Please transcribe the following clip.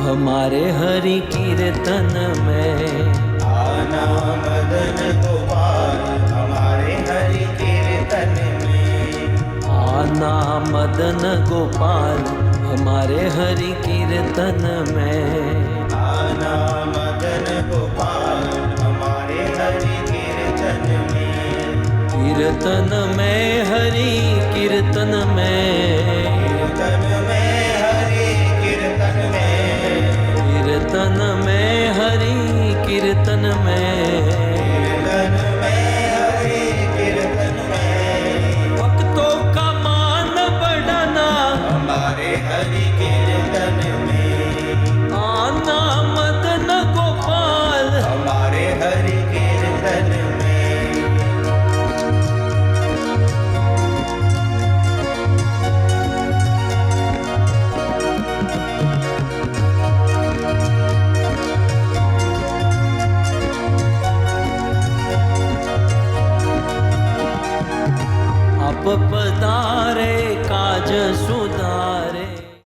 हमारे हरि कीर्तन में। आना मदन गोपाल हमारे हरि कीर्तन में। आना मदन गोपाल हमारे हरि कीर्तन में। आना मदन गोपाल हमारे हरि कीर्तन में। कीर्तन में हरि कीर्तन में। कीर्तन में हरि कीर्तन में। कीर्तन में हरि कीर्तन में। कीर्तन में हरि कीर्तन में। भक्तों का मान बढ़ाना हमारे हरि कीर्तन में। आना मदन गोपाल हमारे हरि कीर्तन में। आप पधारे काज सुधार।